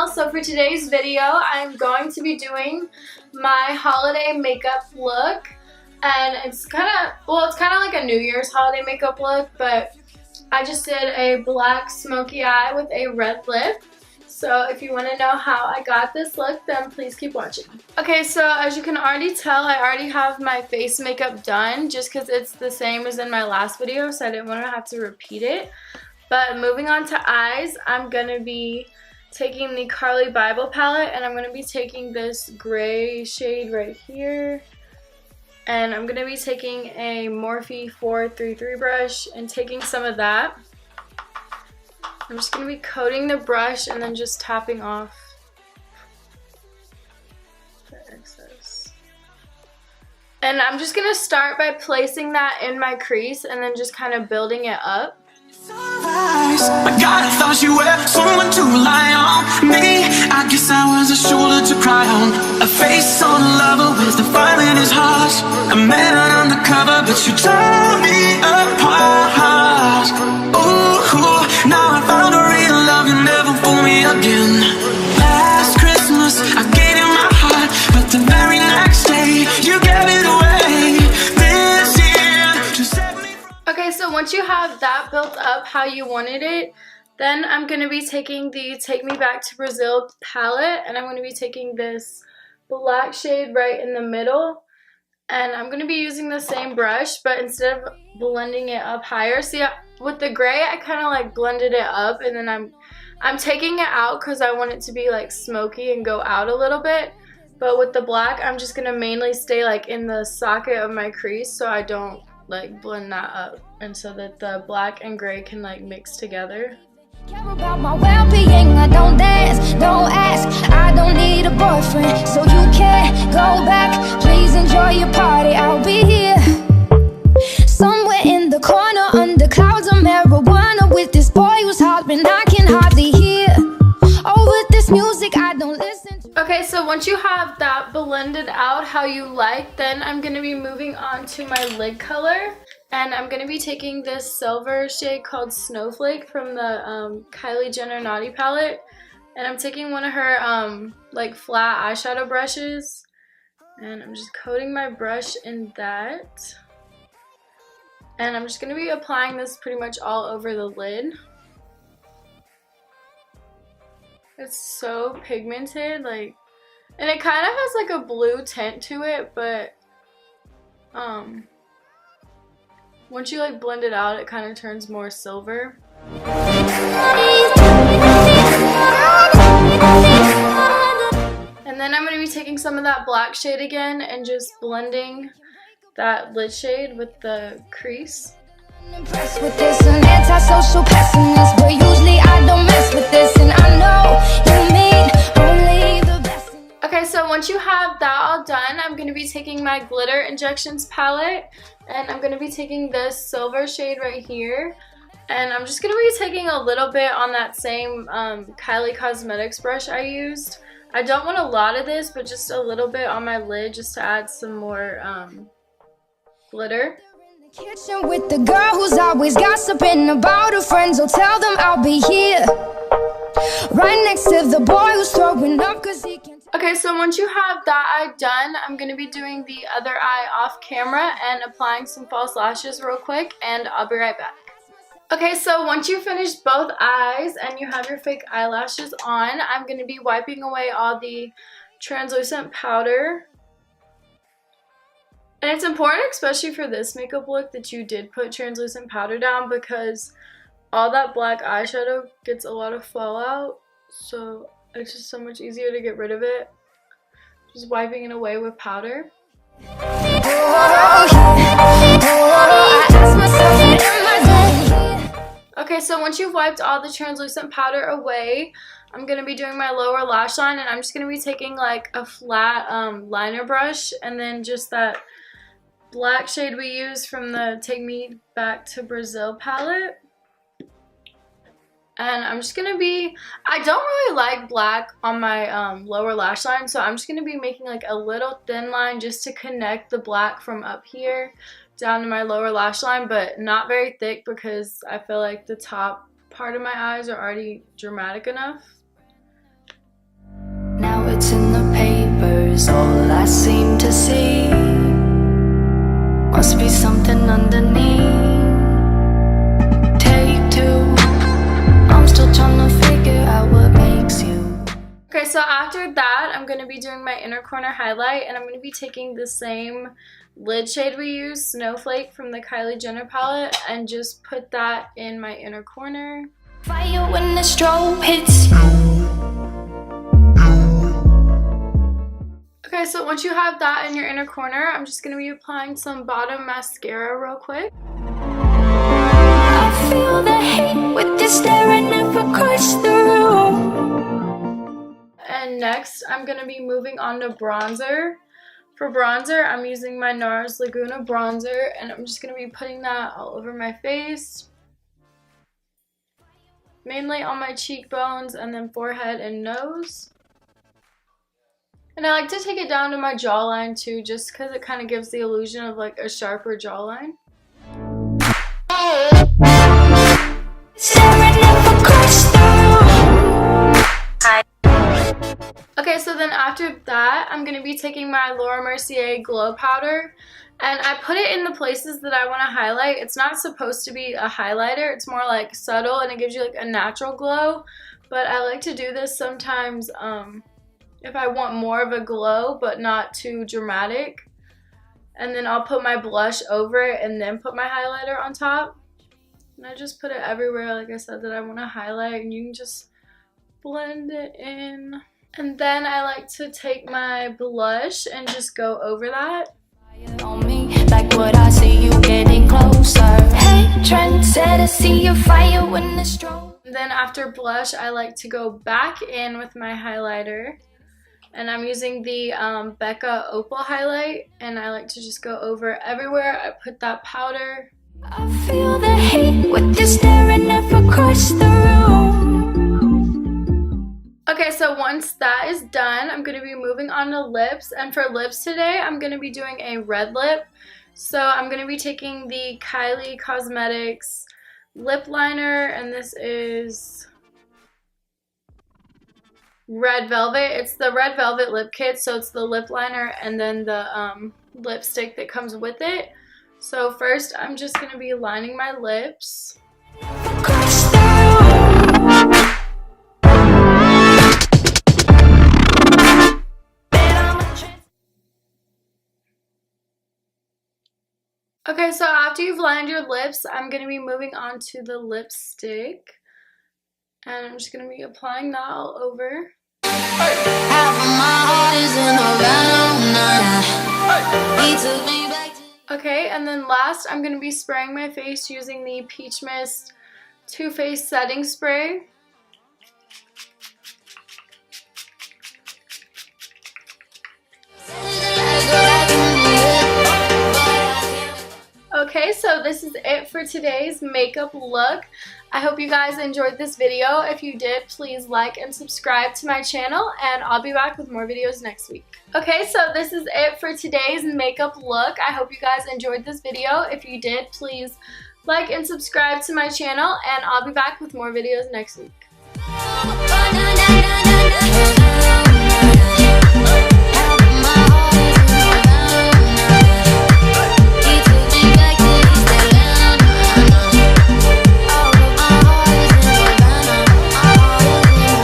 Abigail. So for today's video, I'm going to be doing my holiday makeup look. And it's kind of like a New Year's holiday makeup look, but I just did a black smoky eye with a red lip. So if you want to know how I got this look, then please keep watching. Okay, so as you can already tell, I already have my face makeup done just because it's the same as in my last video, so I didn't want to have to repeat it. But moving on to eyes, I'm going to be taking the Carli Bybel palette, and I'm going to be taking this gray shade right here. And I'm going to be taking a Morphe 433 brush and taking some of that. I'm just going to be coating the brush and then just tapping off the excess. And I'm just going to start by placing that in my crease and then just kind of building it up. My God, I thought you were someone to rely on. Me, I guess I was a shoulder to cry on. A face on a lover with the fire in his heart. A man undercover, but you tore me apart. Ooh, now I found a real love, you never fool me again. Last Christmas, I gave you my heart, but the very next day, you gave it away. This year, to set me free. Okay, so once you have that built up how you wanted it, then I'm going to be taking the Take Me Back to Brazil palette, and I'm going to be taking this black shade right in the middle, and I'm going to be using the same brush, but instead of blending it up higher, see, with the gray I kind of like blended it up, and then I'm taking it out because I want it to be like smoky and go out a little bit. But with the black, I'm just going to mainly stay like in the socket of my crease so I don't like blend that up, and so that the black and gray can like mix together. Care about my well-being, I don't dance, don't ask, I don't need a boyfriend, so you can't go back, please enjoy your party, I'll be here, somewhere in the corner, under clouds of marijuana, with this boy who's hopping, I can hardly hear, over this music I don't listen to. Okay, so once you have that blended out how you like, then I'm going to be moving on to my lid color. And I'm going to be taking this silver shade called Snowflake from the Kylie Jenner Naughty palette. And I'm taking one of her like flat eyeshadow brushes. And I'm just coating my brush in that. And I'm just going to be applying this pretty much all over the lid. It's so pigmented, like, and it kind of has like a blue tint to it, but once you like blend it out, it kind of turns more silver. And then I'm going to be taking some of that black shade again and just blending that lid shade with the crease. Impressed with this, an antisocial pessimist, but usually I don't mess with this, and I know you mean only the best. Okay, so once you have that all done, I'm going to be taking my Glitter Injections palette, and I'm going to be taking this silver shade right here, and I'm just going to be taking a little bit on that same Kylie Cosmetics brush I used. I don't want a lot of this, but just a little bit on my lid just to add some more glitter. Kitchen with the girl who's always gossiping about her friends, oh tell them I'll be here right next to the boy who's throwing up cause he can. Okay, so once you have that eye done, I'm going to be doing the other eye off camera and applying some false lashes real quick, and I'll be right back. Okay, so once you finish both eyes and you have your fake eyelashes on, I'm going to be wiping away all the translucent powder. And it's important, especially for this makeup look, that you did put translucent powder down because all that black eyeshadow gets a lot of fallout. So it's just so much easier to get rid of it. Just wiping it away with powder. Okay, so once you've wiped all the translucent powder away, I'm going to be doing my lower lash line, and I'm just going to be taking like a flat liner brush and then just that black shade we used from the Take Me Back to Brazil palette. And I'm just going to be, I don't really like black on my lower lash line, so I'm just going to be making like a little thin line just to connect the black from up here down to my lower lash line, but not very thick because I feel like the top part of my eyes are already dramatic enough. What's in the papers, all I seem to see. Must be something underneath. Take two. I'm still trying to figure out what makes you. Okay, so after that, I'm going to be doing my inner corner highlight, and I'm going to be taking the same lid shade we used, Snowflake, from the Kylie Jenner palette, and just put that in my inner corner. Fire when the strobe hits. Okay, so once you have that in your inner corner, I'm just going to be applying some bottom mascara real quick. I feel the heat with this staring up across the room. And next, I'm going to be moving on to bronzer. For bronzer, I'm using my NARS Laguna bronzer, and I'm just going to be putting that all over my face. Mainly on my cheekbones and then forehead and nose. And I like to take it down to my jawline too, just because it kind of gives the illusion of like a sharper jawline. Okay, so then after that, I'm going to be taking my Mercier Glow Powder, and I put it in the places that I want to highlight. It's not supposed to be a highlighter, it's more like subtle, and it gives you like a natural glow, but I like to do this sometimes if I want more of a glow, but not too dramatic. And then I'll put my blush over it and then put my highlighter on top. And I just put it everywhere, like I said, that I want to highlight, and you can just blend it in. And then I like to take my blush and just go over that. On me, like what I see you getting closer. Hey, trendsetter, see your fire when the strobe. And then after blush, I like to go back in with my highlighter. And I'm using the Becca Opal highlight, and I like to just go over everywhere I put that powder. I feel the heat with this staring up across the room. Okay, so once that is done, I'm going to be moving on to lips. And for lips today, I'm going to be doing a red lip. So I'm going to be taking the Kylie Cosmetics lip liner, and this is Red Velvet. It's the Red Velvet lip kit, so it's the lip liner and then the lipstick that comes with it. So first, I'm just going to be lining my lips. Okay, so after you've lined your lips, I'm going to be moving on to the lipstick. And I'm just going to be applying that all over. Okay, and then last, I'm going to be spraying my face using the Peach Mist Too Faced Setting Spray. Okay, so this is it for today's makeup look. I hope you guys enjoyed this video. If you did, please like and subscribe to my channel, and I'll be back with more videos next week. Okay, so this is it for today's makeup look. I hope you guys enjoyed this video. If you did, please like and subscribe to my channel, and I'll be back with more videos next week.